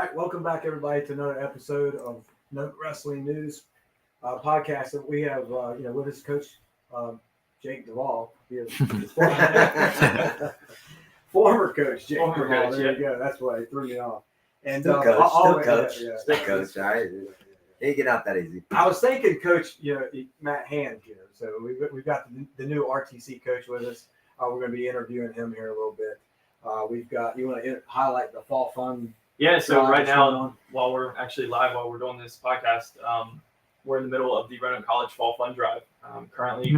All right, welcome back, everybody, to another episode of Noke Wrestling News podcast. That we have, with us, Coach Jake Duvall. He is former Coach Jake Duvall. Coach, there you go. That's why he threw me off. And Still coach. Still coach. All right. He ain't get out that easy. I was thinking, Coach, Matt Hand here. So we've got the new RTC coach with us. We're going to be interviewing him here a little bit. We've got. You want to highlight the fall fun? Yeah, so right now, while we're actually live, while we're doing this podcast, we're in the middle of the Roanoke College Fall Fun Drive. Currently,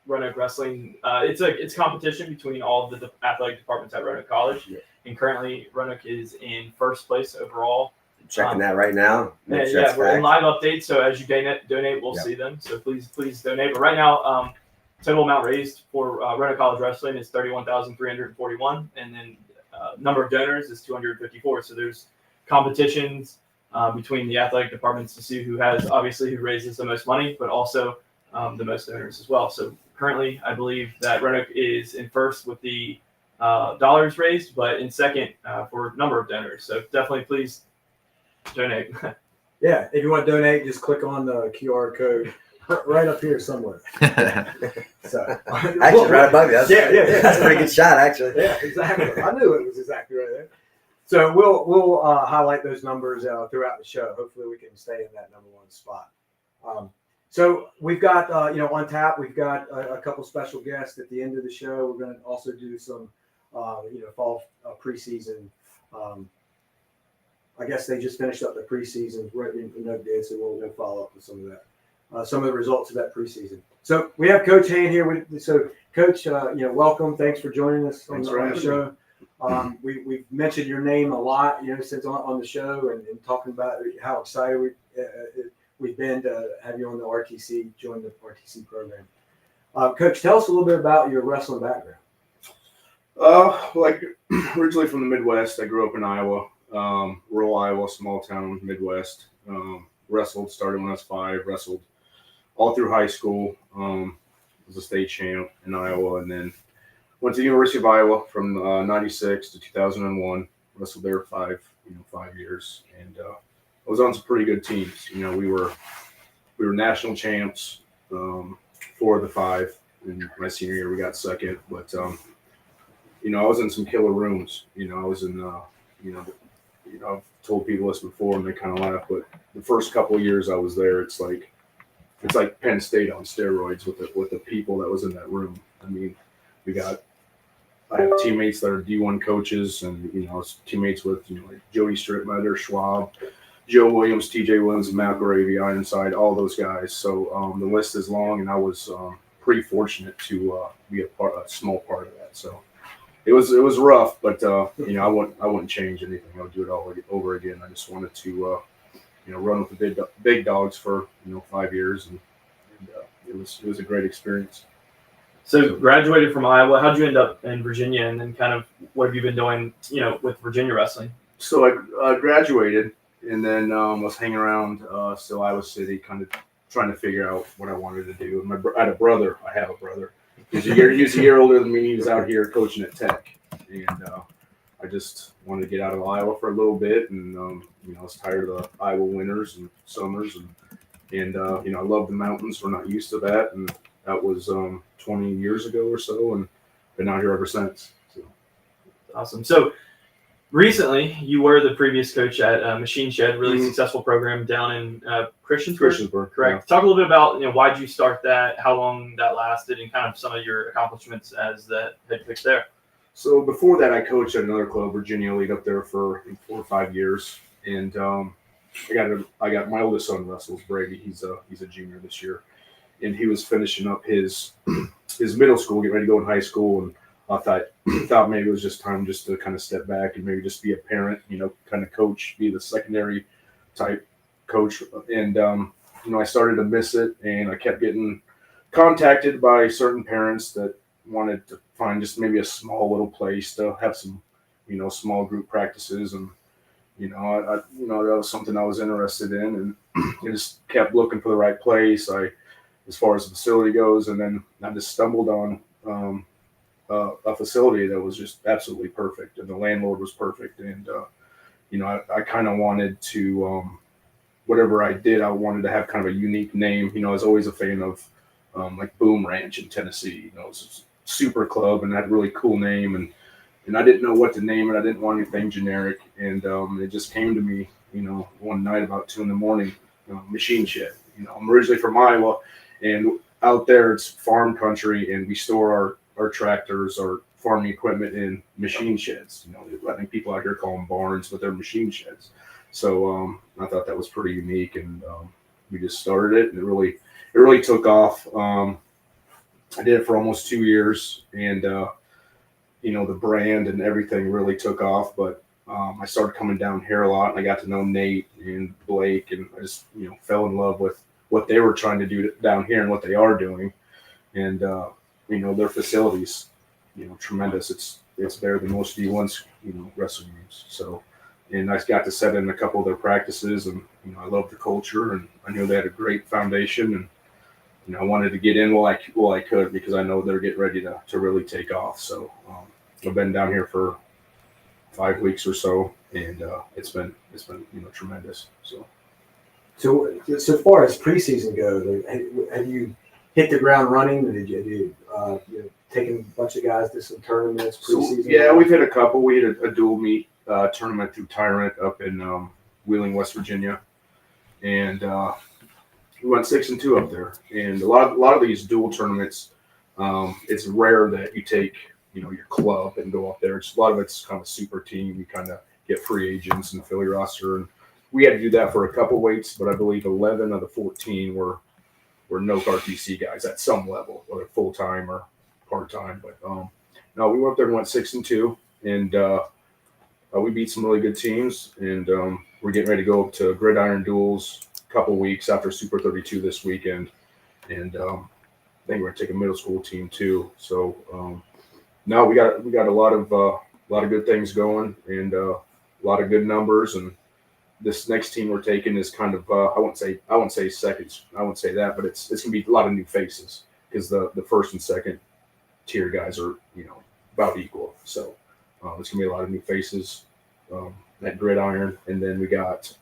Roanoke Wrestling, it's competition between all of the athletic departments at Roanoke College. Yeah. And currently, Roanoke is in first place overall. Checking that right now. Yeah, we're in live updates, so as you donate, we'll see them. So please donate. But right now, total amount raised for Roanoke College Wrestling is $31,341, and then number of donors is 254. So there's competitions between the athletic departments to see who raises the most money, but also the most donors as well. So currently, I believe that Roanoke is in first with the dollars raised, but in second for number of donors. So definitely please donate. Yeah, if you want to donate, just click on the QR code right up here somewhere. So actually, right above you. Yeah. That's a pretty good shot, actually. Yeah, exactly. I knew it was exactly right there. So we'll highlight those numbers throughout the show. Hopefully, we can stay in that number one spot. So we've got on tap. We've got a couple special guests at the end of the show. We're going to also do some fall preseason. I guess they just finished up the preseason right in Noke did, so we'll follow up with some of that. Some of the results of that preseason. So we have Coach Hand here. So Coach, welcome. Thanks for joining us on the show. We've mentioned your name a lot, since on the show and talking about how excited we've been to have you on the RTC, join the RTC program. Coach, tell us a little bit about your wrestling background. Originally from the Midwest. I grew up in Iowa, rural Iowa, small town, Midwest. Wrestled, started when I was 5, wrestled all through high school. Was a state champ in Iowa, and then went to the University of Iowa from 96 to 2001. Wrestled there 5 years, and I was on some pretty good teams. We were national champs 4 of the 5. In my senior year, we got second, but I was in some killer rooms. I was in I've told people this before, and they kind of laugh, but the first couple of years I was there, it's like Penn State on steroids with the people that was in that room. I mean, I have teammates that are D1 coaches, and teammates with like Jody Strittmatter, Schwab, Joe Williams, TJ Williams, Matt Gravy, Ironside, all those guys. So the list is long, and I was pretty fortunate to be a small part of that. So it was rough, but I wouldn't change anything. I would do it all over again. I just wanted to run with the big dogs for 5 years, and it was a great experience. So graduated from Iowa. How'd you end up in Virginia, and then kind of what have you been doing with Virginia wrestling? So I graduated, and then was hanging around still Iowa City, kind of trying to figure out what I wanted to do. And I have a brother. He's a year older than me. He was out here coaching at Tech, and I just wanted to get out of Iowa for a little bit, and I was tired of the Iowa winters and summers, and I love the mountains. We're not used to that, and that was 20 years ago or so, and been out here ever since. So. Awesome. So recently, you were the previous coach at Machine Shed, really successful program down in Christiansburg. Correct. Yeah. Talk a little bit about why'd you start that, how long that lasted, and kind of some of your accomplishments as the head coach there. So before that, I coached at another club, Virginia Elite, up there for 4 or 5 years, and I got my oldest son wrestles, Brady. He's a junior this year, and he was finishing up his middle school, getting ready to go in high school, and I thought maybe it was just time just to kind of step back and maybe just be a parent, kind of coach, be the secondary type coach, and I started to miss it, and I kept getting contacted by certain parents that wanted to find just maybe a small little place to have some, small group practices. And, that was something I was interested in, and I just kept looking for the right place. As far as the facility goes, and then I just stumbled on a facility that was just absolutely perfect, and the landlord was perfect. And, I kind of wanted to, whatever I did, I wanted to have kind of a unique name. I was always a fan of like Boom Ranch in Tennessee. It's a super club and had a really cool name. And I didn't know what to name it. I didn't want anything generic. And it just came to me, one night about 2 a.m, Machine Shed. I'm originally from Iowa, and out there it's farm country, and we store our tractors, our farming equipment in machine sheds. I think people out here call them barns, but they're machine sheds. So I thought that was pretty unique, and we just started it, and it really took off. I did it for almost 2 years, and the brand and everything really took off. But I started coming down here a lot, and I got to know Nate and Blake, and I just fell in love with what they were trying to do down here and what they are doing, and their facilities, tremendous. It's better than most D1's wrestling games. So, and I got to set in a couple of their practices, and I love the culture, and I knew they had a great foundation, and I wanted to get in while I could, because I know they're getting ready to really take off. So I've been down here for 5 weeks or so, and it's been tremendous. So far as preseason goes, have you hit the ground running? Did you taken a bunch of guys to some tournaments preseason? So, yeah, we've hit a couple. We had a dual meet tournament through Tyrant up in Wheeling, West Virginia, and we went 6-2 up there. And a lot of these dual tournaments, it's rare that you take your club and go up there. A lot of it's kind of super team. You kind of get free agents and fill your roster, and we had to do that for a couple weights, but I believe 11 of the 14 were Noke RTC guys at some level, whether full time or part time. But no, we went up there and went 6-2, and we beat some really good teams, and we're getting ready to go up to Gridiron Duels a couple weeks after Super 32 this weekend, and I think we're gonna take a middle school team too. So no, we got a lot of good things going, and a lot of good numbers. And this next team we're taking is kind of I wouldn't say seconds. I wouldn't say that, but it's gonna be a lot of new faces, because the first and second tier guys are about equal. So it's gonna be a lot of new faces at Gridiron, and then we got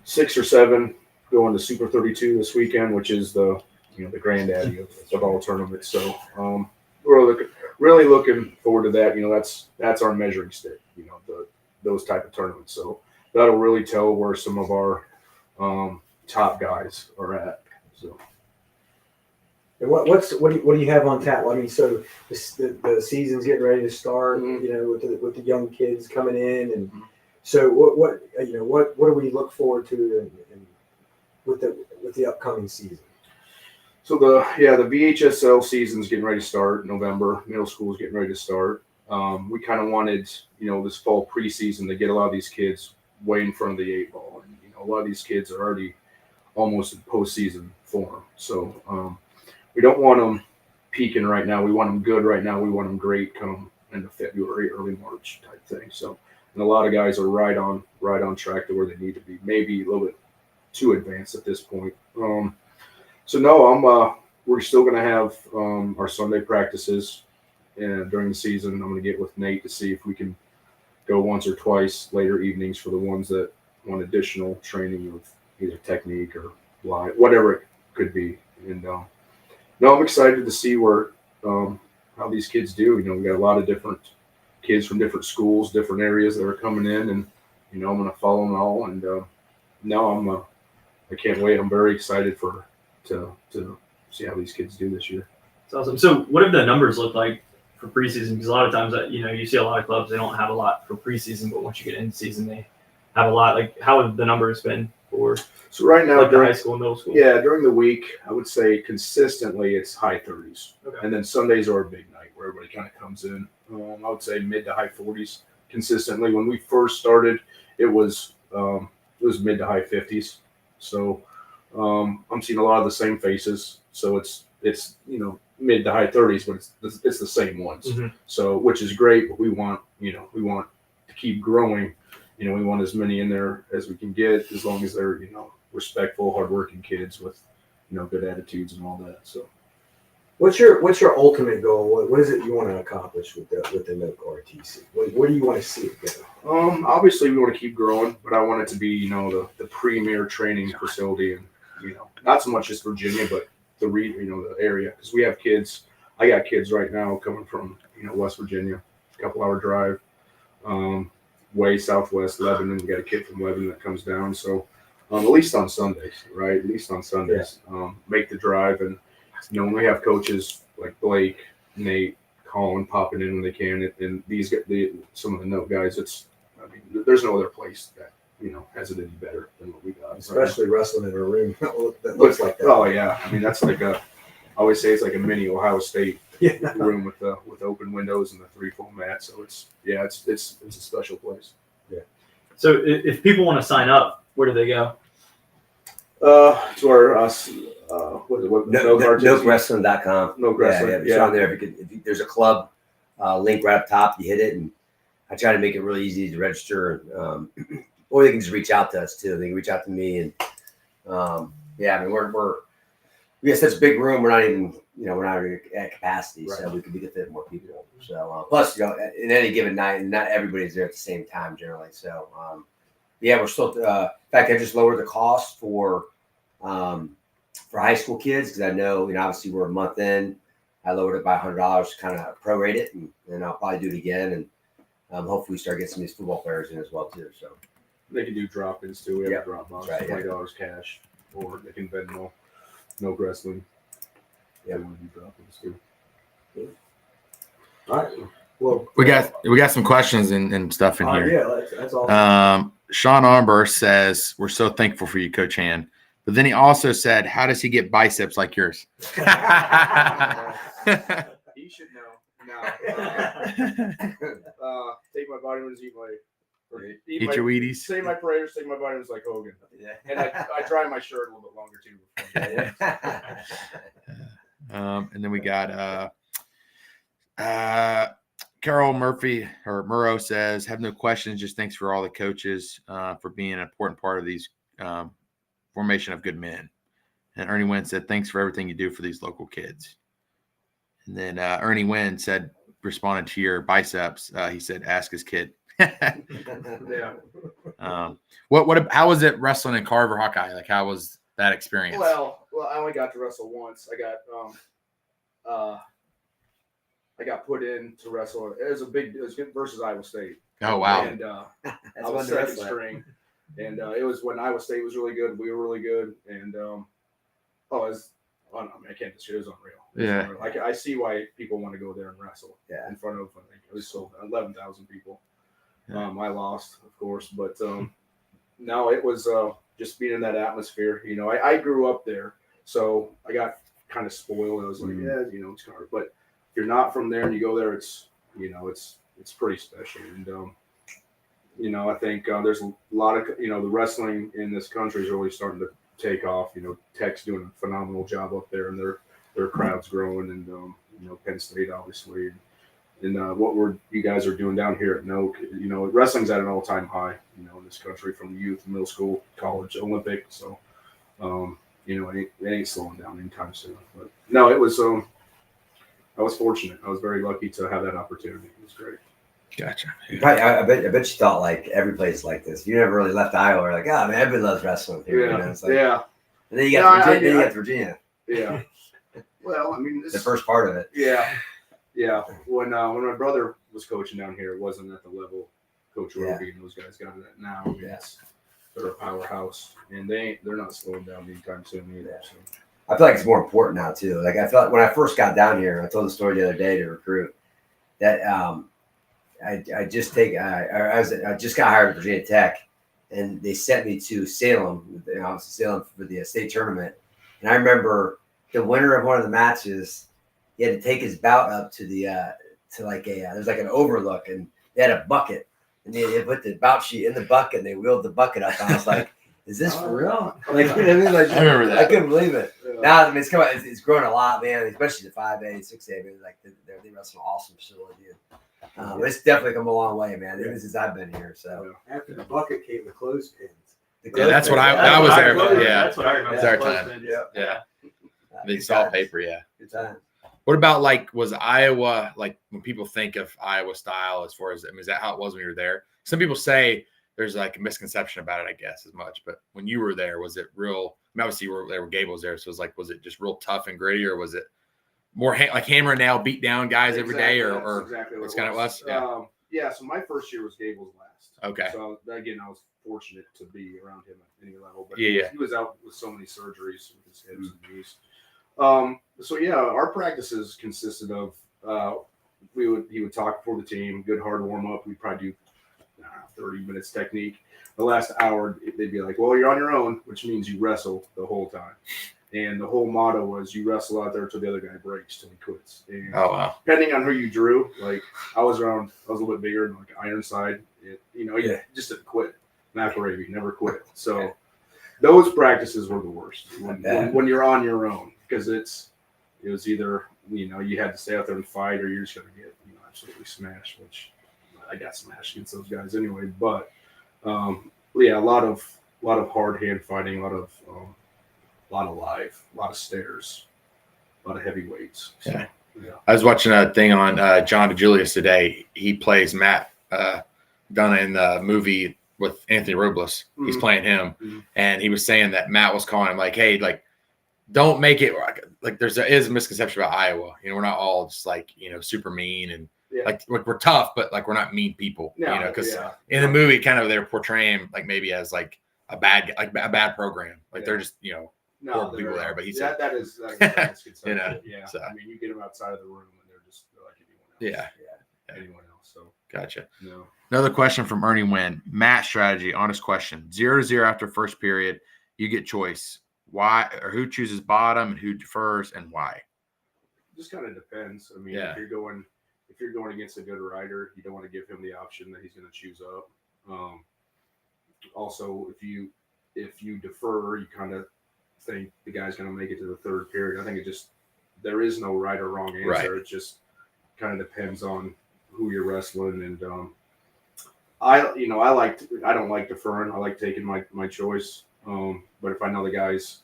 6 or 7 going to Super 32 this weekend, which is the granddaddy of all tournaments. So we're really looking forward to that. That's our measuring stick. Those type of tournaments. So that'll really tell where some of our top guys are at. So, and what do you have on tap? I mean, so the season's getting ready to start. Mm-hmm. With the young kids coming in, and so what do we look forward to with the upcoming season? So the VHSL season's getting ready to start in November. Middle school's getting ready to start. We kind of wanted this fall preseason to get a lot of these kids way in front of the 8 ball, and a lot of these kids are already almost in postseason form. So we don't want them peaking right now. We want them good right now. We want them great come into February, early March type thing. So, and a lot of guys are right on track to where they need to be. Maybe a little bit too advanced at this point. So no, we're still going to have our Sunday practices during the season. I'm going to get with Nate to see if we can go once or twice later evenings for the ones that want additional training of either technique or line, whatever it could be. And no, I'm excited to see where how these kids do. We got a lot of different kids from different schools, different areas that are coming in, and I'm going to follow them all. And no, I can't wait. I'm very excited to see how these kids do this year. It's awesome. So what have the numbers looked like for preseason? Because a lot of times you see a lot of clubs, they don't have a lot for preseason, but once you get in season, they have a lot. Like, how have the numbers been for So right now, during high school and middle school? Yeah, during the week, I would say consistently it's high 30s. Okay. And then Sundays are a big night where everybody kind of comes in. I would say mid to high 40s consistently. When we first started, it was mid to high 50s. So I'm seeing a lot of the same faces. So it's mid to high 30s, but it's the same ones. Mm-hmm. So, which is great, but we want to keep growing. We want as many in there as we can get, as long as they're respectful, hardworking kids with good attitudes and all that. So What's your ultimate goal? What is it you want to accomplish with the Noke RTC? What do you want to see it go? Obviously we want to keep growing, but I want it to be, you know, the premier training facility, and you know, not so much just Virginia, but the area, because we have kids. I got kids right now coming from, you know, West Virginia, a couple hour drive, way southwest Lebanon. We got a kid from Lebanon that comes down, so at least on Sundays, right? At least on Sundays, make the drive. And you know, when we have coaches like Blake, Nate, Colin popping in when they can, and some of the Note guys, I mean, there's no other place that, you know, has it any better than what we got. Especially wrestling in a room that looks like that. Oh yeah, I mean that's like I always say it's like a mini Ohio State room with open windows and the 3 full mats. So it's a special place. Yeah. So if people want to sign up, where do they go? To our what is it? NokeWrestling.com. Noke Wrestling. Yeah, it's on there. If there's a club link right up top, you hit it, and I try to make it really easy to register. Or they can just reach out to us too. They can reach out to me, and I mean we have such a big room. We're not even at capacity, so we could fit more people. So plus, you know, in any given night, and not everybody's there at the same time generally. So we're still. In fact, I just lowered the cost for high school kids, because I know, obviously we're a month in. I lowered it by $100 to kind of prorate it, and I'll probably do it again, and hopefully start getting some of these football players in as well too. So they can do drop-ins too. We have a drop box, right, $20 cash, or they can Venmo. Noke Wrestling. Yeah, we want to do drop-ins too. All right. Well, we got some questions and stuff in here. Yeah, that's awesome. Sean Armber says, "We're so thankful for you, Coach Han." But then he also said, "How does he get biceps like yours?" He should know. No. Take my vitamins, eat your Wheaties. Say my prayers, take my vitamins like Hogan. Yeah. And I dry my shirt a little bit longer too. And then we got Carol Murphy or Murrow says, "Have no questions, just thanks for all the coaches for being an important part of these formation of good men." And Ernie Wynn said, "Thanks for everything you do for these local kids." And then Ernie Wynn responded to your biceps. He said, "Ask his kid." Yeah. How was it wrestling in Carver Hawkeye? Like, how was that experience? Well, I only got to wrestle once. I got put in to wrestle. It was versus Iowa State. Oh wow! And I was second string, and it was when Iowa State was really good. We were really good, and I can't just say it was unreal. Unreal. I see why people want to go there and wrestle. Yeah. In front of, I think it was 11,000 people. Yeah. I lost, of course, but no, it was just being in that atmosphere. You know, I grew up there, so I got kind of spoiled. I was like, it's hard. But if you're not from there and you go there, it's pretty special. And I think there's a lot of the wrestling in this country is really starting to take off. Tech's doing a phenomenal job up there, and their crowd's growing, and Penn State obviously. And what you guys are doing down here at Noke, wrestling's at an all-time high, in this country, from youth, middle school, college, Olympic. So, it ain't slowing down anytime soon. But no, it was. I was fortunate. I was very lucky to have that opportunity. It was great. Gotcha. I bet you thought like every place like this. You never really left Iowa. Or like, oh man, everybody loves wrestling here. Yeah. It's like, yeah. And then you got Virginia. Yeah. Well, I mean, the first part of it. Yeah. Yeah, when my brother was coaching down here, it wasn't at the level Coach Roby and those guys got it at now. I mean, they're a powerhouse, and they're not slowing down anytime soon either. So. I feel like it's more important now too. Like I felt when I first got down here, I told the story the other day to recruit that I just got hired at Virginia Tech, and they sent me to Salem. Salem for the state tournament, and I remember the winner of one of the matches. He had to take his bout up to there's like an overlook, and they had a bucket, and they put the bout sheet in the bucket, and they wheeled the bucket up. And I was like, "Is this for real?" Like, I mean, like, I remember that. I couldn't believe it. Yeah. Now, I mean, it's growing a lot, man. Especially the 5A, 6A. I mean, like they wrestle an awesome facility. It's definitely come a long way, man. Even since I've been here. So after the bucket came the clothespins. That's what I was there. Yeah, that's what I remember. It's our time. Yeah. The salt paper. Yeah. Good time. What about like, was Iowa, like when people think of Iowa style as far as, I mean, is that how it was when you were there? Some people say there's like a misconception about it, I guess, as much. But when you were there, was it real? I mean, obviously, there were Gables there. So it was like, was it just real tough and gritty, or was it more like hammer and nail, beat down guys every day, or exactly what's kind of was? Yeah. Yeah. So my first year was Gables last. Okay. So again, I was fortunate to be around him at any level. But Yeah. he was out with so many surgeries with his hips and knees. So yeah, our practices consisted of he would talk before the team, good hard warm up. We'd probably do 30 minutes technique. The last hour, they'd be like, "Well, you're on your own," which means you wrestle the whole time. And the whole motto was you wrestle out there till the other guy breaks, till he quits. And Oh wow. depending on who you drew, like I was a little bit bigger, like Ironside. He just didn't quit. McElravy never quit. So those practices were the worst when you're on your own, because it was either you had to stay out there and fight, or you're just gonna get absolutely smashed. Which I got smashed against those guys anyway. But yeah, a lot of hard hand fighting, a lot of live, a lot of stairs, a lot of heavy weights. So, Yeah. Yeah. I was watching a thing on John DeJulius today. He plays Matt Dunna in the movie with Anthony Robles. He's Mhm. playing him. Mhm. And he was saying that Matt was calling him like, hey, like, don't make it like there is a misconception about Iowa. We're not all just like, super mean and Yeah. like we're tough, but like we're not mean people, No, because yeah. in the movie kind of they're portraying him like maybe as like a bad program. Like they're just, horrible people there, but he said that is misconception. Yeah. so. I mean, you get them outside of the room and they're like anyone else. Yeah. Anyone else. So Gotcha. no. Another question from Ernie Wynn. Matt strategy, honest question. 0-0 after first period. You get choice. Why or who chooses bottom and who defers and why? Just kind of depends. I mean, Yeah. if you're going against a good rider, you don't want to give him the option that he's going to choose up. Also, if you defer, you kind of think the guy's going to make it to the third period. I think there is no right or wrong answer. Right. It just kind of depends on who you're wrestling. And I don't like deferring. I like taking my choice. But if I know the guy's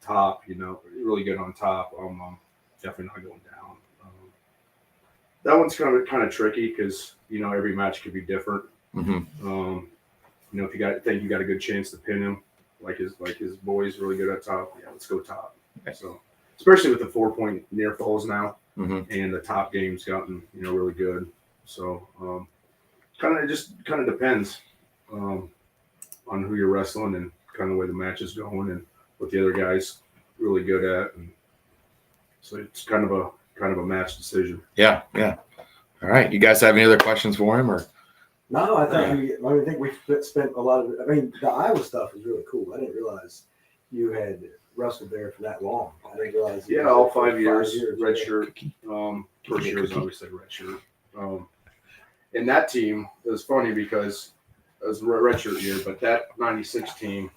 top, really good on top, I'm definitely not going down. That one's kind of tricky because every match could be different. Mm-hmm. If you think you got a good chance to pin him, like his boy's really good at top, yeah, let's go top. Okay. So especially with the 4-point near falls now, Mm-hmm. and the top game's gotten really good. So kind of depends on who you're wrestling and kind of the way the match is going and what the other guy's really good at, and so it's kind of a match decision. Yeah. All right. You guys have any other questions for him or? No, I think we spent a lot of. I mean, the Iowa stuff is really cool. I didn't realize you had wrestled there for that long. I didn't realize. Yeah, all 5 years, red yeah. shirt. First year is obviously red shirt. And that team, it was funny because it was a red shirt year, but that '96 team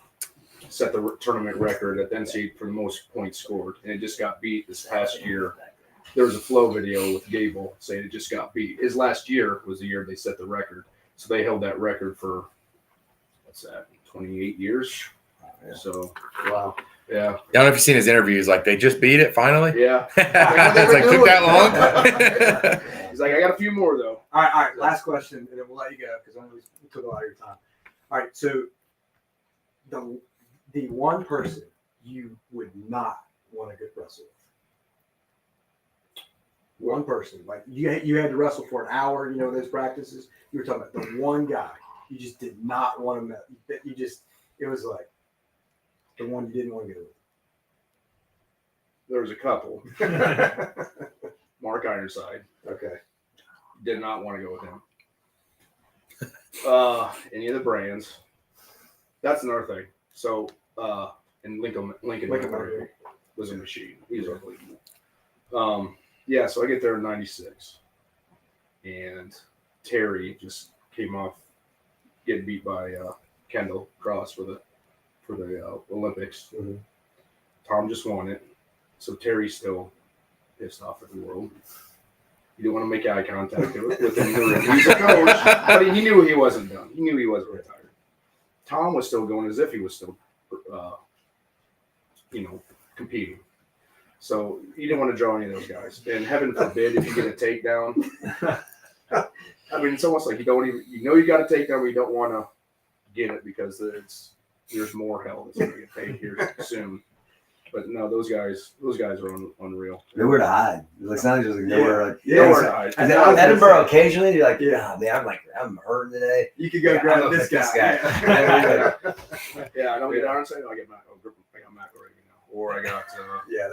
set the tournament record at the NCAA for the most points scored, and it just got beat this past year. There was a flow video with Gable saying it just got beat. His last year was the year they set the record, so they held that record for 28 years. Yeah. So Wow. yeah, I don't know if you've seen his interviews. Like they just beat it finally. yeah. It's like took that long. He's like, I got a few more though. All right. Last question, and then we'll let you go because I know we took a lot of your time. All right. So the one person you would not want to get wrestle with. One person, like you had to wrestle for an hour. Those practices. You were talking about the one guy you just did not want to meet. It was like the one you didn't want to go with. There was a couple. Mark Ironside. Okay. Did not want to go with him. Any of the brands. That's another thing. So, and Lincoln Murray was a machine. He was unbelievable. Yeah, so I get there in '96, and Terry just came off getting beat by Kendall Cross for the Olympics. Mm-hmm. Tom just won it, so Terry's still pissed off at the world. He didn't want to make eye contact with him. He's a coach, but he knew he wasn't done. He knew he wasn't retired. Tom was still going as if he was still, competing. So you didn't want to draw any of those guys. And heaven forbid if you get a takedown. I mean, it's almost like you don't even, you got a takedown, but you don't want to get it because there's more hell that's going to get paid here soon. But no, those guys are unreal. Nowhere to hide. It's not just like nowhere. Like, Nowhere to hide. And then Edinburgh, occasionally you're like, yeah, man, I'm hurting today. You could go grab this guy. Yeah, I don't get Iron Sight. I got McElravy now, or I got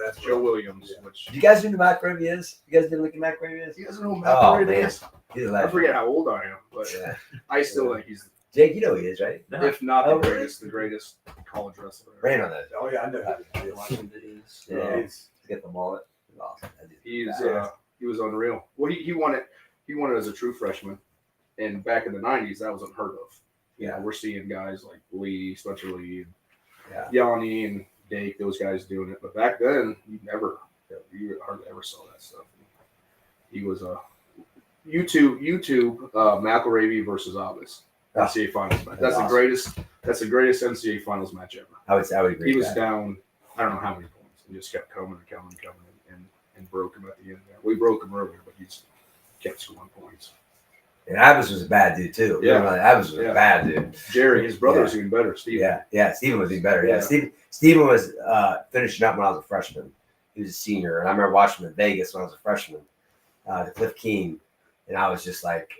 that's Joe Williams. Yeah. Which Do you guys know who McElravy is? You guys didn't look at McElravy is? you guys know who Oh McElravy man, is? he's a I legend. forget how old I am, but Yeah. I still think he's, Jake, you know who he is, right? if not Oh, the really? the greatest college wrestler. Ran on that. Oh yeah, I know how to do Watching videos. Yeah, it. get the mullet. He's awesome. That dude's He's badass. he was unreal. Well, he won it. He won it as a true freshman, and back in the '90s, that was unheard of. Yeah. We're seeing guys like Lee, Spencer Lee, and Yeah. Yanni and Dake, those guys doing it. But back then, you hardly ever saw that stuff. He was a YouTube McElravy versus Abbas NCAA finals match. That's the greatest NCAA finals match ever. I would agree. He with was that. down, I don't know how many points, and just kept coming, and broke him at the end there. We broke him earlier, but he just kept scoring points. And Abbas was a bad dude too. Yeah. Abbas was a bad dude. Jerry, his brother was even better, Steve. Yeah. Steven was even better. Yeah. Yeah. Steven was finishing up when I was a freshman. He was a senior, and I remember watching him in Vegas when I was a freshman, the Cliff King, and I was just like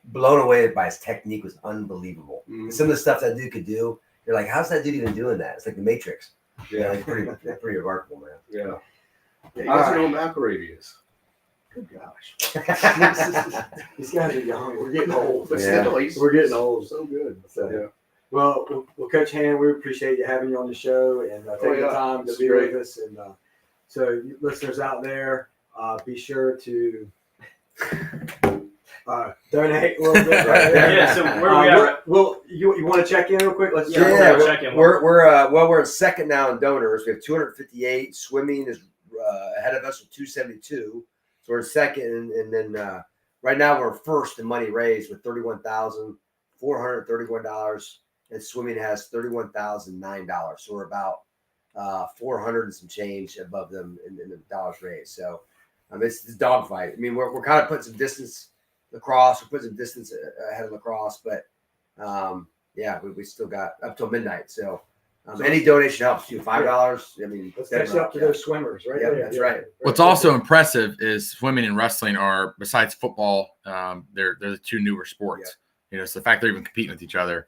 blown away by his technique. Was unbelievable. Mhm. Some of the stuff that dude could do, you're like, how's that dude even doing that? It's like the Matrix. Yeah. Like, pretty remarkable, man. Yeah. You guys know who McElravy is. Good gosh. These guys are young. We're getting old. But Yeah. still, We're getting old. so good. So, Yeah. Well, Coach Han, we appreciate you having you on the show and taking the time to It's be great. with us. And so, you listeners out there, be sure to donate a little bit. Right there. Yeah, so where are we at? Well, you want to check in real quick? Let's Yeah, check we're in. gonna check in. We're in second now in donors. We have 258. Swimming is ahead of us with 272. So we're in second, and then right now we're first in money raised with $31,431, and swimming has $31,009. So we're about 400 and some change above them in the dollars raised. So it's a dogfight. I mean, we're kind of putting some distance lacrosse. We're putting some distance ahead of lacrosse, but yeah, we still got up till midnight. So any donation helps. You $5. I mean, Let's catch up to those swimmers, right? Yeah, there. that's right. What's also impressive is swimming and wrestling are, besides football, they're the two newer sports. You know, so the fact they're even competing with each other,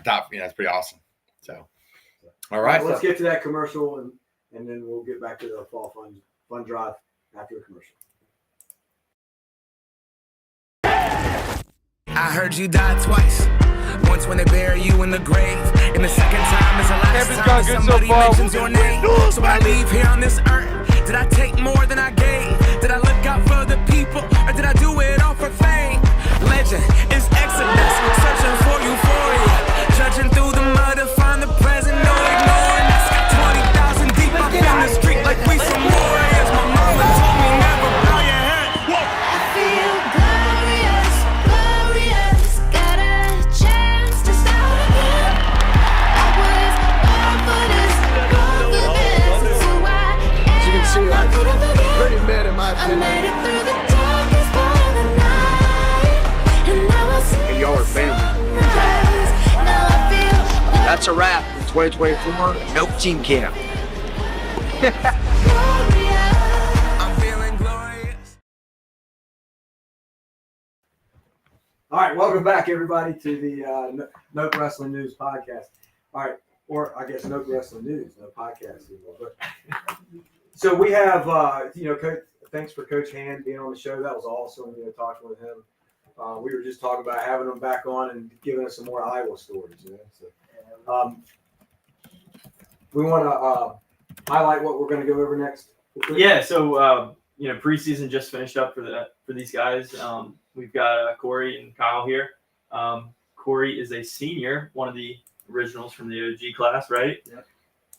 that's pretty awesome. So, all right, Let's get to that commercial, and then we'll get back to the fall fun drive after the commercial. I heard you die twice. Once when they bury you in the grave, and the second time is the last time somebody mentions your name. So when I leave here on this earth, did I take more than I gave? Did I look out for the people, or did I do it all for fame? Legend is exodus, searching for euphoria, judging through the mud to find the present, no ignoring us. 20,000 deep up in the street like we some warriors. My mama told me never bow your head. Whoa. I feel glorious, glorious. Got a chance to start again. I was born for this, born for this. It's who I am. As you can see, I couldn't forget. pretty mad in my I opinion. made it through the darkest part of the night, and now I see. And y'all are family. sunrise. Now I feel That's a wrap. 2024, Noke Team Camp. glorious. I'm feeling glorious. All right, welcome back, everybody, to the Noke Wrestling News podcast. All right, or I guess Noke Wrestling News, no podcast anymore. But so we have, Coach, thanks for Coach Han being on the show. That was awesome. Talking with him. We were just talking about having him back on and giving us some more Iowa stories. So, we want to highlight what we're going to go over next. Yeah, so preseason just finished up for these guys. We've got Corey and Kyle here. Corey is a senior, one of the originals from the OG class, right? Yep.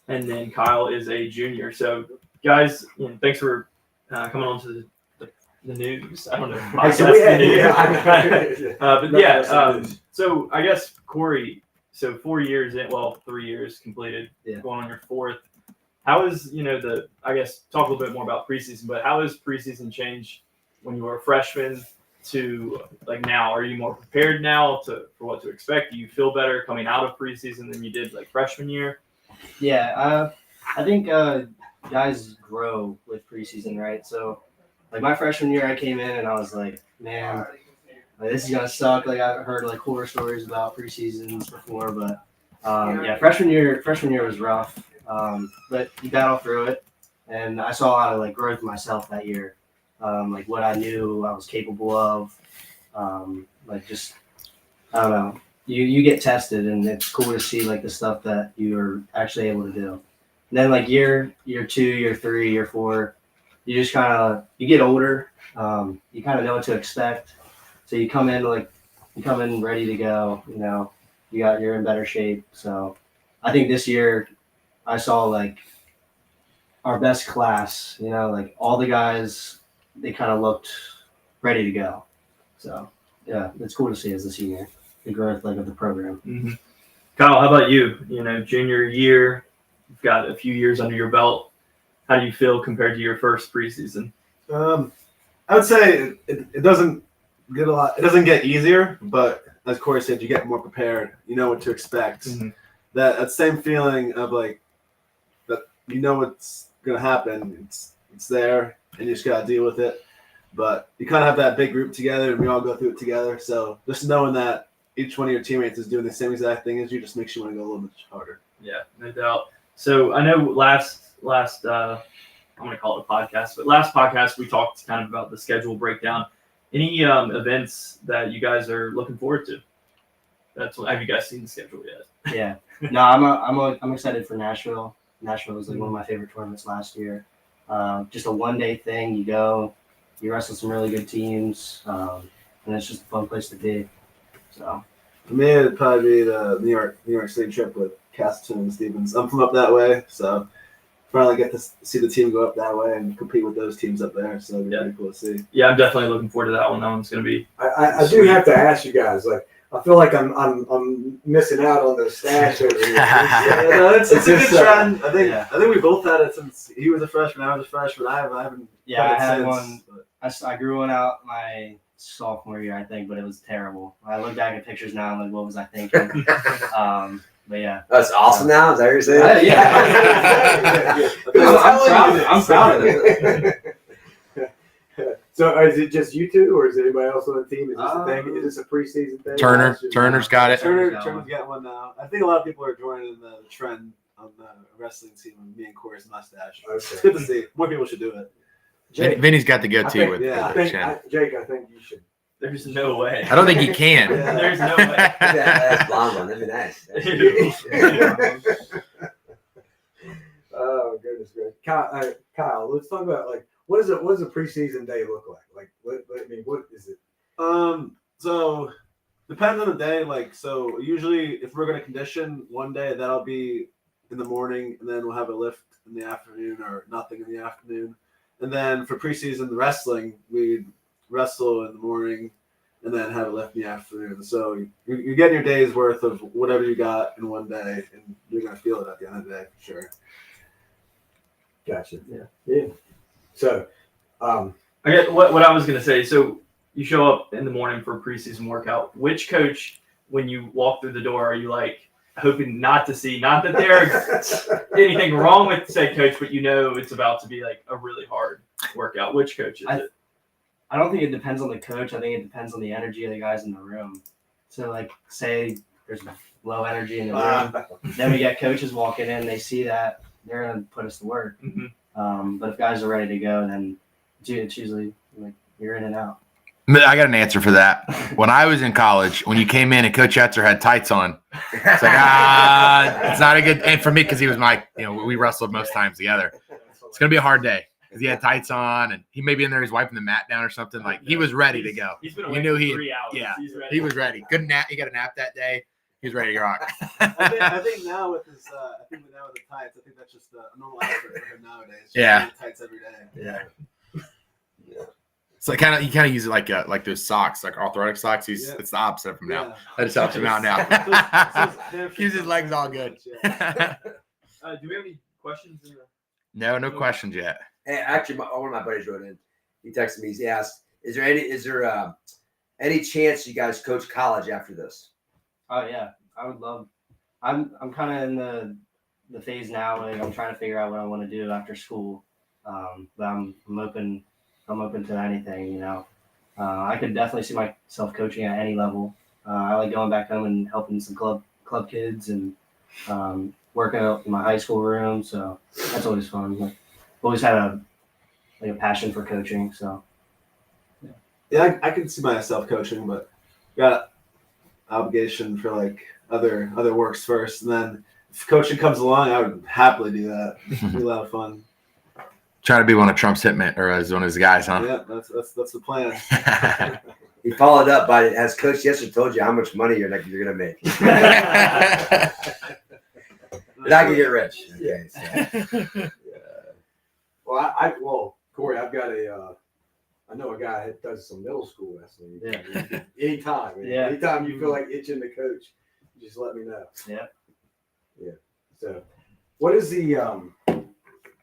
And then Kyle is a junior. So, guys, thanks for coming on to the news. I don't know. Hey, so we had, But Noke yeah, Wrestling News. so I guess Corey, so 4 years in, 3 years completed, Yeah. going on your fourth. How is, I guess talk a little bit more about preseason, but how has preseason changed when you were a freshman to like now? Are you more prepared now for what to expect? Do you feel better coming out of preseason than you did like freshman year? Yeah, I think guys grow with preseason, right? So, like my freshman year, I came in and I was like, man, like, this is gonna suck. Like I've heard like horror stories about preseasons before, but yeah, freshman year was rough. But you battle through it, and I saw a lot of like growth in myself that year, like what I knew I was capable of, like just I don't know. You get tested, and it's cool to see like the stuff that you're actually able to do. And then like year 2, year 3, year 4, you just you get older. You kind of know what to expect. So you come in ready to go. You're in better shape. So I think this year I saw like our best class. Like all the guys, they kind of looked ready to go. So yeah, it's cool to see as a senior the growth like of the program. Mm-hmm. Kyle, how about you? Junior year, you've got a few years under your belt. How do you feel compared to your first preseason? I would say it doesn't get it doesn't get easier, but as Corey said, you get more prepared. You know what to expect. Mm-hmm. That same feeling of like that what's gonna happen. It's there, and you just gotta deal with it. But you kind of have that big group together, and we all go through it together. So just knowing that each one of your teammates is doing the same exact thing as you just makes you want to go a little bit harder. Yeah, no doubt. So I know last I'm going to call it a podcast, but last podcast we talked kind of about the schedule breakdown. Any events that you guys are looking forward to? Have you guys seen the schedule yet? Yeah. No, I'm excited for Nashville. Nashville was like one of my favorite tournaments last year. Just a one-day thing. You go, you wrestle some really good teams, and it's just a fun place to be. So for me, it'd probably be the New York City trip with Castleton and Stevens. I'm from up that way, so finally get to see the team go up that way and compete with those teams up there. So it'd be pretty cool to see. Yeah, I'm definitely looking forward to that one. That one's going to be. I do have to ask you guys. Like, I feel like I'm missing out on the stash over here. It's a good trend. I think we both had it since he was a freshman. I was a freshman. I haven't. Yeah, I had one. I grew one out my sophomore year, I think, but it was terrible. I look back at pictures now and like, what was I thinking? But yeah, that's awesome. Now is that what you're saying? I'm proud of it. So is it just you two, or is anybody else on the team? Is this a thing? Is this a preseason thing? Turner's got it. Turner's got one now. I think a lot of people are joining the trend on the wrestling team with me and Corey's mustache. Okay. It's good to see. More people should do it. Vinny's got the goatee with Jake, I think you should. There's no way. I don't think he can. There's no way. That's blonde one. That'd be nice. Oh goodness gracious, Kyle, let's talk about like what does a preseason day look like? Like, what is it? So depends on the day. Like, so usually if we're gonna condition one day, that'll be in the morning, and then we'll have a lift in the afternoon or nothing in the afternoon. And then for preseason wrestling, we'd wrestle in the morning and then have a lift in the afternoon. So you're getting your day's worth of whatever you got in one day, and you're going to feel it at the end of the day for sure. Gotcha. Yeah. So I get what I was going to say. So you show up in the morning for a preseason workout. Which coach, when you walk through the door, are you like, hoping not that there's anything wrong with said coach, but it's about to be like a really hard workout? Which coach is it? I don't think it depends on the coach. I think it depends on the energy of the guys in the room. So like say there's low energy in the room, then we get coaches walking in, they see that, they're gonna put us to work. Mm-hmm. But if guys are ready to go, then it's usually like you're in and out. I got an answer for that. When I was in college, when you came in and Coach Etzer had tights on, it's like, it's not a good. And for me, because he was we wrestled most times together. It's gonna be a hard day because he had tights on, and he may be in there. He's wiping the mat down or something. Like he was ready to go. He's been away for 3 hours. Yeah, he was ready. Good nap. He got a nap that day. He was ready to rock. I think now with his, with the tights, I think that's just a normal outfit for him nowadays. Yeah. Tights every day. Yeah. It's like he kind of uses it like those socks, like arthritic socks. It's the opposite from now. That just helps him out now. Keeps his legs all good. Do we have any questions? No questions yet. Hey, actually, one of my buddies wrote in. He texted me. He asked, "Is there any chance you guys coach college after this?" Oh yeah, I would love. I'm kind of in the phase now. Like I'm trying to figure out what I want to do after school. But I'm open. I'm open to anything. You know, I could definitely see myself coaching at any level. I like going back home and helping some club kids and working out in my high school room. So that's always fun. Like, always had a passion for coaching. So Yeah, I can see myself coaching, but got obligation for like other works first, and then if coaching comes along, I would happily do that. It'd be a lot of fun. Trying to be one of Trump's hitmen or as one of his guys, huh? Yeah, that's the plan. He followed up by, "Has Coach Yester told you how much money you're gonna make?" You're not gonna get rich. Okay, so. Well, Corey, I've got I know a guy that does some middle school wrestling. Yeah. Anytime. Yeah. Anytime you feel like itching to coach, just let me know. Yeah. Yeah. So, what is the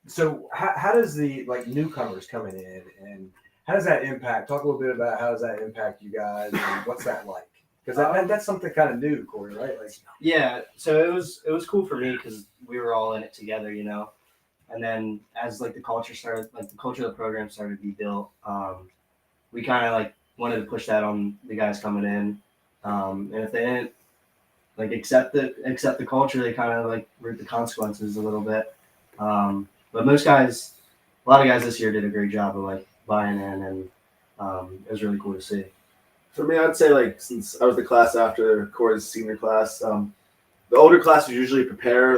so how does the newcomers coming in and how does that impact? Talk a little bit about how does that impact you guys and what's that like? Because that's something kind of new, Corey, right? Like, Yeah, so it was cool for me because we were all in it together, you know. And then as the culture started, the culture of the program started to be built, we kind of wanted to push that on the guys coming in. And if they didn't accept the culture, they kind of reap the consequences a little bit. But a lot of guys this year did a great job of buying in, and it was really cool to see. For me, I'd say since I was the class after Corey's senior class, the older classes usually prepare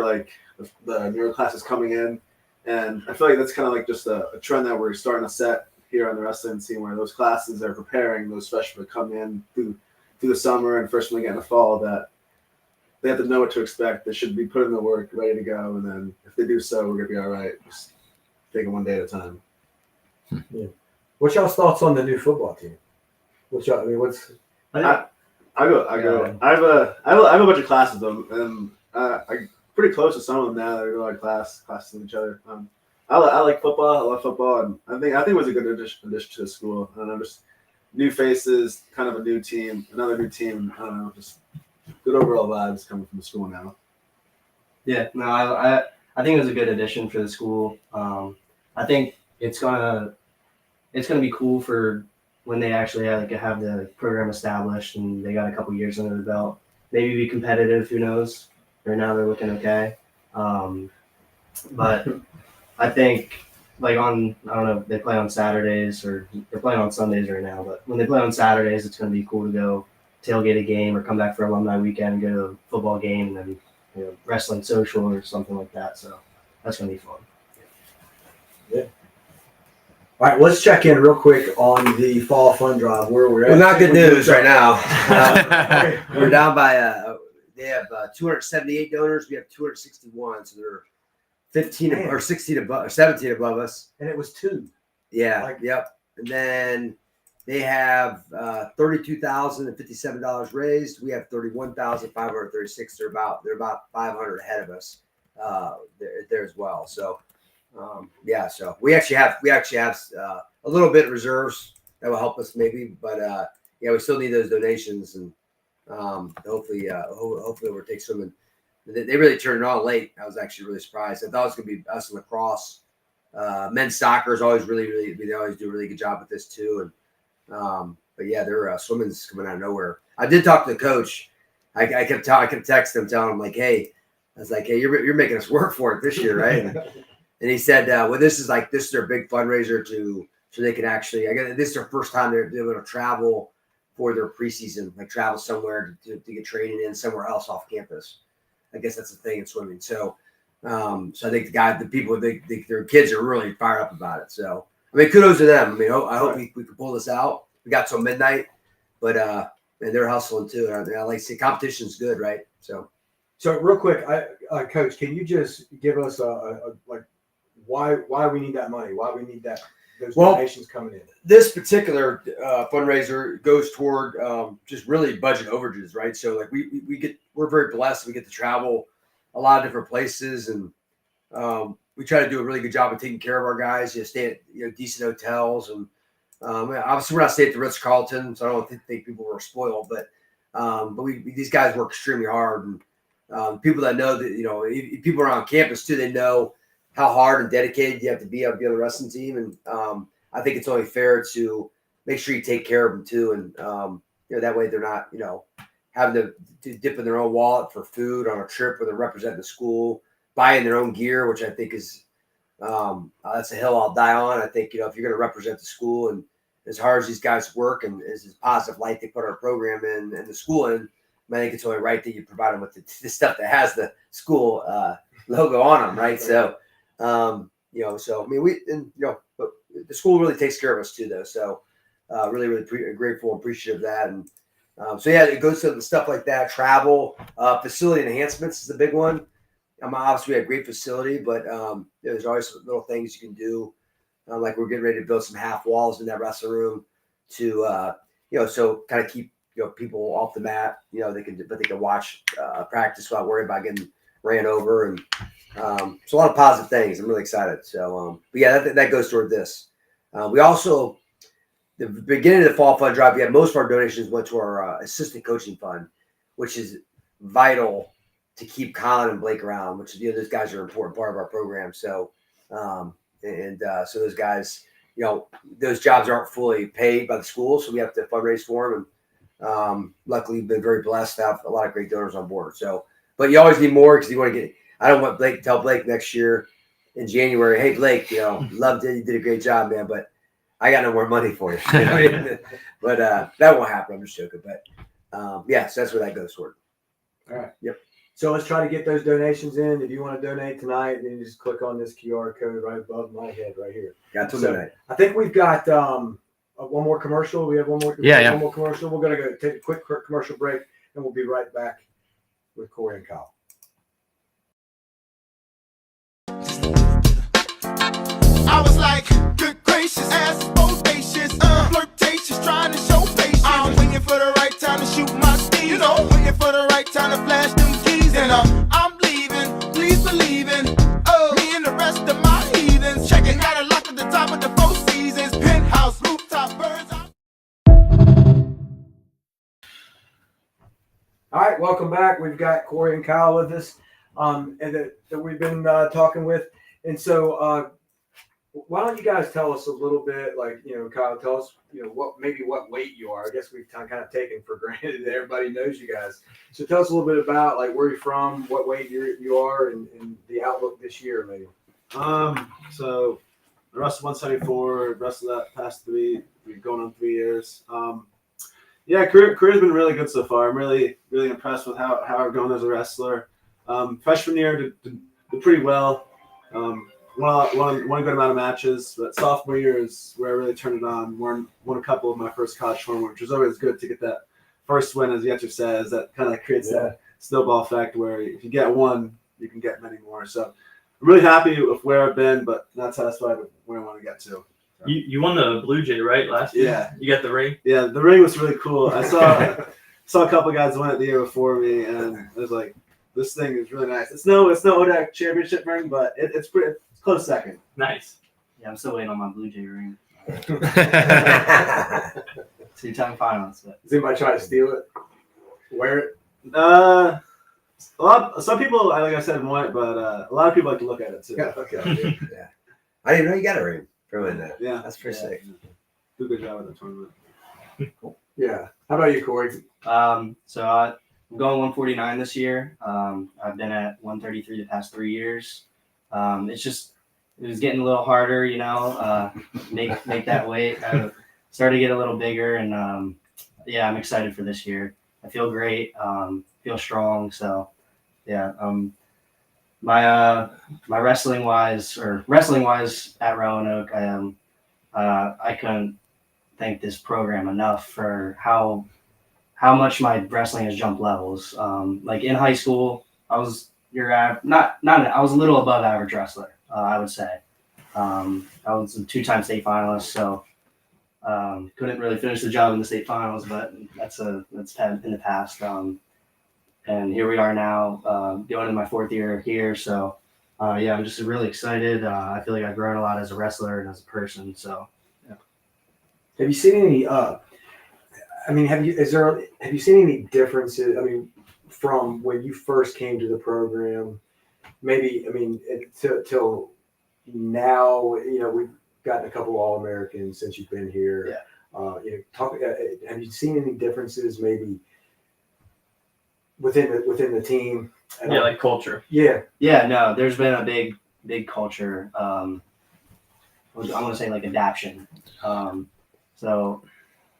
the newer classes coming in, and I feel like that's kind of just a trend that we're starting to set here on the wrestling scene, where those classes are preparing those freshmen to come in through the summer and freshmen get in the fall, that they have to know what to expect. They should be putting the work, ready to go, and then if they do so, we're gonna be all right. Just take it one day at a time. yeah. What's y'all's thoughts on the new football team? What's I have a bunch of classes of them, and I'm pretty close to some of them now. That are like classes with each other. I like football. I love football, and I think it was a good addition to the school. And I'm just new faces, kind of a new team, another new team. I don't know, just good overall vibes coming from the school now. Yeah, no, I think it was a good addition for the school. I think it's gonna be cool for when they actually have the program established and they got a couple years under the belt. Maybe be competitive. Who knows? Right now they're looking okay. But I think I don't know, they play on Saturdays or they're playing on Sundays right now. But when they play on Saturdays, it's going to be cool to go tailgate a game or come back for alumni weekend and go to a football game and then wrestling social or something like that. So that's going to be fun. Yeah. All right, let's check in real quick on the fall fun drive. Where we're at. Well, not good news right now. We're down by they have 278 donors. We have 261, so they're 15 or 16 above, or 17 above us. And it was 2. Yeah. Yep. And then they have $32,057 raised. We have $31,536. They're about 500 ahead of us there as well. So. So we actually have a little bit of reserves that will help us maybe, but we still need those donations, and hopefully we'll take some. And they really turned it on late. I was actually really surprised. I thought it was going to be us in lacrosse. Men's soccer is always they always do a really good job with this too. And but yeah, their swimming's coming out of nowhere. I did talk to the coach. I kept texting him, telling him hey, I was hey, you're making us work for it this year, right? And he said, this is their big fundraiser so they can actually, I guess this is their first time they're able to travel for their preseason, travel somewhere to get training in somewhere else off campus. I guess that's the thing in swimming. So, so I think their kids are really fired up about it. So, I mean, kudos to them. I mean, I hope we can pull this out. We got till midnight, but and they're hustling too. I like to see competition's good, right? So real quick, Coach, can you just give us why we need that money? Why we need those donations coming in? This particular fundraiser goes toward just really budget overages, right? So we're very blessed. We get to travel a lot of different places, and we try to do a really good job of taking care of our guys. Stay at decent hotels, and obviously we're not staying at the Ritz-Carlton, so I don't think people were spoiled. But these guys work extremely hard, and people that know that people around campus too, they know how hard and dedicated you have to be on the wrestling team, and I think it's only fair to make sure you take care of them too, and that way they're not having to dip in their own wallet for food on a trip where they're representing the school, buying their own gear, which I think is that's a hill I'll die on. I think if you're going to represent the school, and as hard as these guys work and as positive light they put our program in and the school in, I think it's only right that you provide them with the stuff that has the school logo on them, right? So, so I mean but the school really takes care of us too, though. So, really grateful and appreciative of that. And so yeah, it goes to the stuff like that. Travel, facility enhancements is a big one. Obviously, we have a great facility, but there's always little things you can do. Like we're getting ready to build some half walls in that wrestling room to, so kind of keep people off the mat. They can watch practice without worrying about getting ran over, and so a lot of positive things. I'm really excited. So, but yeah, that goes toward this. We also, the beginning of the fall fund drive, we had most of our donations went to our assistant coaching fund, which is vital to keep Colin and Blake around, which those guys are an important part of our program. So, so those guys, those jobs aren't fully paid by the school, so we have to fundraise for them. And luckily, we've been very blessed to have a lot of great donors on board. So, but you always need more because you want to get. I don't want Blake to tell Blake next year in January, "Hey Blake, loved it, you did a great job, man, but I got no more money for you." But that won't happen. I'm just joking. But so that's where that goes toward. All right. Yep. So let's try to get those donations in. If you want to donate tonight, then you just click on this QR code right above my head right here. Got to So tonight. I think we've got one more commercial. We have one more. Yeah. One more commercial. We're going to go take a quick commercial break, and we'll be right back with Corey and Kyle. I was like, good gracious, ass bodacious, flirtatious, trying to show patience. I'm waiting for the right time to shoot my steam, waiting for the right time to flash them keys, and I'm leaving, please believe in, me and the rest of my heathens, checking out a lock at the top of the Four Seasons, penthouse, rooftop, birds. All right, welcome back. We've got Corey and Kyle with us, and that we've been talking with, and so. Why don't you guys tell us a little bit, Kyle, tell us, what weight you are. I guess we've kind of taken for granted that everybody knows you guys. So tell us a little bit about where you're from, what weight you are, and the outlook this year, maybe. So I wrestled 174, wrestled that past going on 3 years. Career's been really good so far. I'm really, really impressed with how I've grown as a wrestler. Freshman year did pretty well. Won a good amount of matches, but sophomore year is where I really turned it on. Won a couple of my first college tournaments, which is always good to get that first win, as Yetcher says. That kind of creates that snowball effect where if you get one, you can get many more. So I'm really happy with where I've been, but not satisfied with where I want to get to. You won the Blue Jay, right, last year? Yeah. You got the ring? Yeah, the ring was really cool. I saw a couple guys win it the year before me, and I was like, this thing is really nice. It's no ODAC championship ring, but it's close second. Nice. Yeah, I'm still waiting on my Blue Jay ring. 2-time finals. But. Does anybody try to steal it? Wear it? Some people, like I said, want it, but a lot of people like to look at it too. Yeah, okay. Yeah. I didn't know you got a ring for winning that. Yeah. That's pretty sick. Do a good job with the tournament. Cool. Yeah. How about you, Corey? So I'm going 149 this year. I've been at 133 the past 3 years. It was getting a little harder, make that weight. I started to get a little bigger, and I'm excited for this year. I feel great, feel strong. So my wrestling wise at Roanoke, I couldn't thank this program enough for how much my wrestling has jumped levels. In high school, I was I was a little above average wrestler, I would say. I was a 2-time state finalist, so couldn't really finish the job in the state finals, but that's in the past. And here we are now, going into my 4th year here. So yeah, I'm just really excited. I feel like I've grown a lot as a wrestler and as a person. So Have you seen any? Have you seen any differences? I mean, from when you first came to the program, maybe till now. We've gotten a couple All-Americans since you've been here. Yeah. Have you seen any differences maybe within the team? Yeah, like culture. Yeah. yeah, no, there's been a big culture. I'm gonna say like adaption. So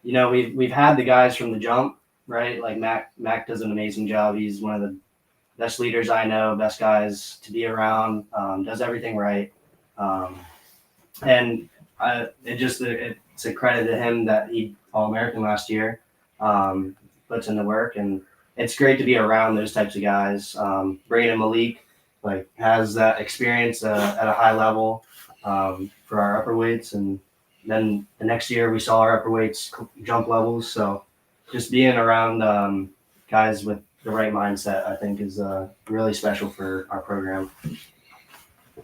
we've had the guys from the jump, right? Like Mac does an amazing job. He's one of the best leaders I know, best guys to be around. Does everything right, and it's a credit to him that he All-American last year. Puts in the work, and it's great to be around those types of guys. Bringing in Malik, like, has that experience at a high level for our upper weights, and then the next year we saw our upper weights jump levels. So just being around guys with the right mindset, I think, is really special for our program.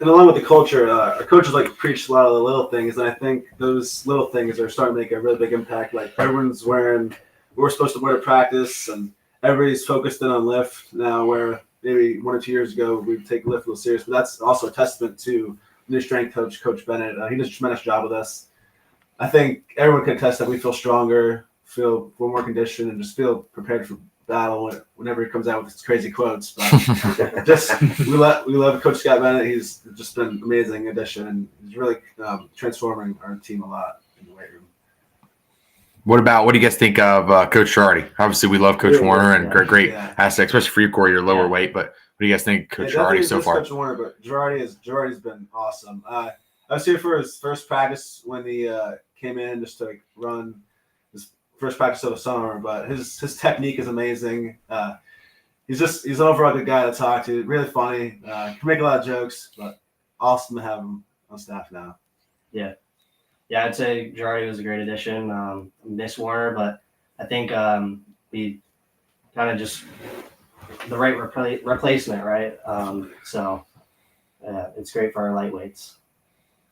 And along with the culture, our coaches preach a lot of the little things, and I think those little things are starting to make a really big impact. Like, everyone's wearing what we're supposed to wear to practice, and everybody's focused in on lift now, where maybe 1 or 2 years ago we'd take lift a little serious. But that's also a testament to new strength coach, Coach Bennett. He does a tremendous job with us. I think everyone can attest that we feel stronger, feel more conditioned, and just feel prepared for battle whenever he comes out with his crazy quotes. But we love Coach Scott Bennett. He's just been an amazing addition, and he's really transforming our team a lot in the weight room. What do you guys think of Coach Girardi? Obviously, we love Coach Warner and great asset, especially for you, Corey, you're lower weight. But what do you guys think of Coach Girardi so far? Coach Warner, but Girardi's been awesome. I was here for his first practice when he came in just to run his first practice of the summer. But his technique is amazing. He's an overall good guy to talk to. Really funny. Can make a lot of jokes, but awesome to have him on staff now. Yeah, I'd say Girardi was a great addition. Miss Warner, but I think we kind of just the right replacement, right? So it's great for our lightweights.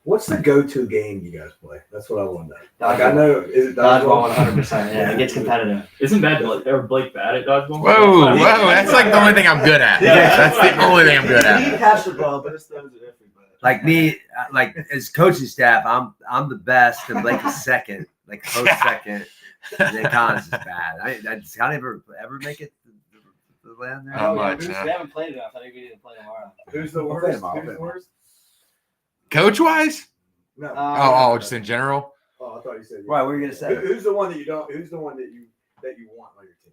What's the go-to game you guys play? That's what I want to know. Dodgeball. I know, is it Dodgeball? 100%. Yeah, it gets competitive. Isn't Blake bad at dodgeball? Whoa, that's like the only thing I'm good at. Yeah. That's the only thing I'm good He at. catch the ball, but his thumbs are different. Like me, like as coaching staff, I'm the best, and Blake is second, like close second. And then Collins is bad. I just can't ever make it to land there. Not much. We haven't played enough. I think we need to play tomorrow. Who's the I'll play worst? tomorrow. Who's the worst? Coach wise? No. Just in general. Oh, I thought you said. Why? What were you gonna say? Who's the one that you don't? Who's the one that you want on your team?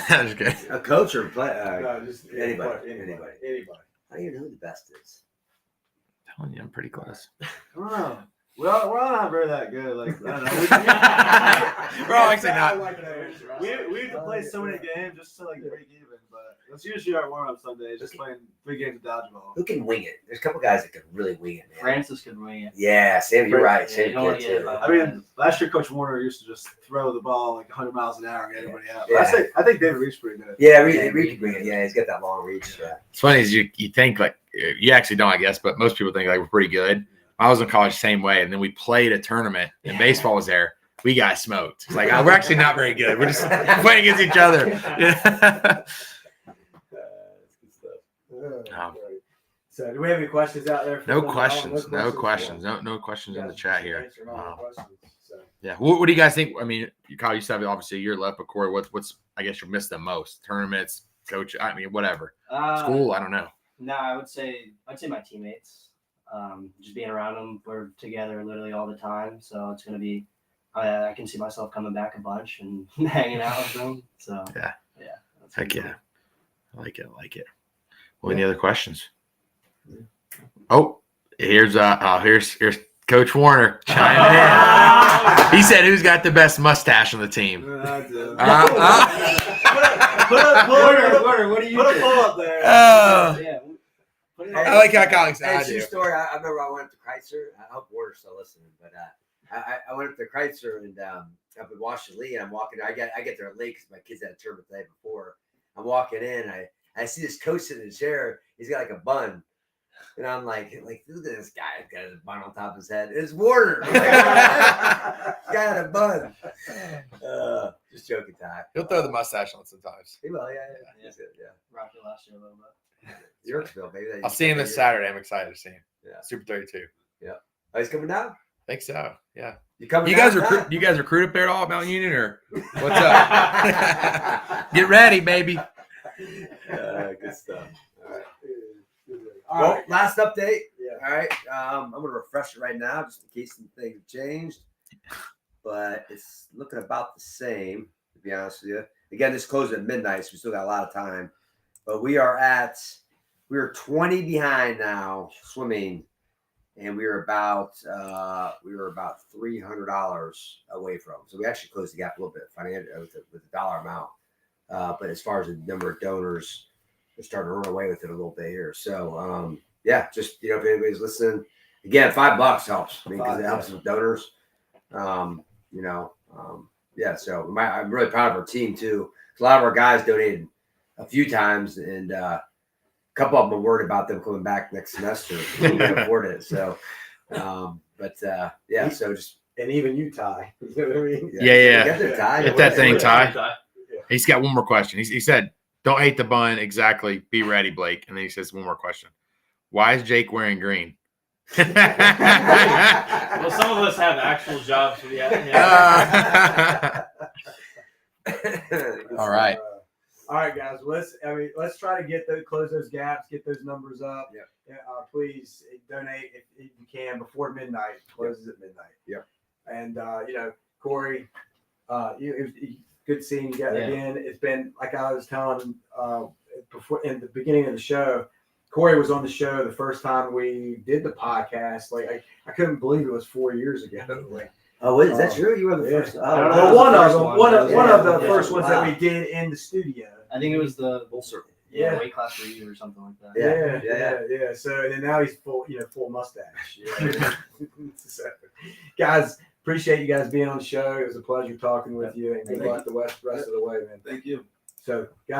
That's good. A coach or play? No, just Anybody. Anybody. I don't even know who the best is. I'm telling you, I'm pretty close. I don't know. We're all not very that good. Like, I don't know. We're all actually not. We have to play so many games just to break even, but that's usually our warm up Sundays, just playing 3 games of dodgeball. Who can wing it? There's a couple guys that can really wing it, man. Francis could wing it. Yeah, Sam, you're right. Yeah, Sam you don't wanna can get too. it, I mean, last year Coach Warner used to just throw the ball 100 miles an hour and get everybody out. Yeah. I think David Reed's pretty good. Yeah, Reed can bring it. Yeah, he's got that long reach. Yeah. It's funny is you think you actually don't, I guess, but most people think we're pretty good. I was in college the same way, and then we played a tournament, and baseball was there. We got smoked. It's like, we're actually not very good. We're just playing against each other. Yeah. So, do we have any questions out there? No questions in the chat here. Yeah. What do you guys think? I mean, Kyle, you said obviously you're left, but Corey, what's I guess you missed the most? Tournaments, coach. I mean, whatever. School. I don't know. No, I'd say my teammates. Just being around them, we're together literally all the time, so it's gonna be. I can see myself coming back a bunch and hanging out with them. So yeah. Heck yeah, I like it. Well, any other questions? Oh, here's Coach Warner chiming in. He said, "Who's got the best mustache on the team?" Put Warner, what do you? Put a pull up there. Yeah. I like how Alex Hey, I true do. story. I remember I went up to Kreitzer. I hope Warner's still listening, but I went up to Kreitzer and up in Washington Lee, and I'm walking. I get there late because my kids had a tournament the day before. I'm walking in. I see this coach sitting in a chair. He's got like a bun. And I'm like, look at this guy. He's got his bun on top of his head. It's Warner. This guy had a bun. Just joking, Ty. He'll throw the mustache on sometimes. He will, yeah. Rocked it last year a little bit. Yorksville, baby. I'll see him this Saturday. I'm excited to see him. Yeah. Super 32. Oh, he's coming down? I think so. Yeah. You coming You down? guys recruit up there at all at Mount Union or what's up? Get ready, baby. Good stuff. All Well, right. last update. Yeah. All right. I'm going to refresh it right now just in case some things have changed. But it's looking about the same, to be honest with you. Again, this closed at midnight, so we still got a lot of time. But we're 20 behind now swimming. And we were about $300 away from. So we actually closed the gap a little bit with the dollar amount. But as far as the number of donors, we're starting to run away with it a little bit here. So just if anybody's listening, again, $5 helps. I mean, because it helps with donors. So I'm really proud of our team too. A lot of our guys donated a few times, and a couple of them are worried about them coming back next semester. We can't afford it. So, so just And even you, Ty. You know what I mean? Yeah. Get there, Ty. Get that thing, Ty. Ty. He's got one more question. He said, don't hate the bun. Exactly. Be ready, Blake. And then he says one more question. Why is Jake wearing green? Well, some of us have actual jobs for the All right. All right, guys. Let's try to close those gaps, get those numbers up. Yeah. Please donate if you can before midnight. It closes at midnight. Yep. And Corey, good seeing you again. It's been like I was telling before in the beginning of the show. Corey was on the show the first time we did the podcast. Like I couldn't believe it was 4 years ago. Like, Oh, is that true? You were the first. I don't know. well, one of them, one Yeah, of the yeah. first ones that Wow. we did in the studio. I think it was the Full circle. Yeah. weight class review or something like that. Yeah. So and then now he's full mustache. So, guys, appreciate you guys being on the show. It was a pleasure talking with you, and good luck the rest of the way, man. Thank you. So, guys.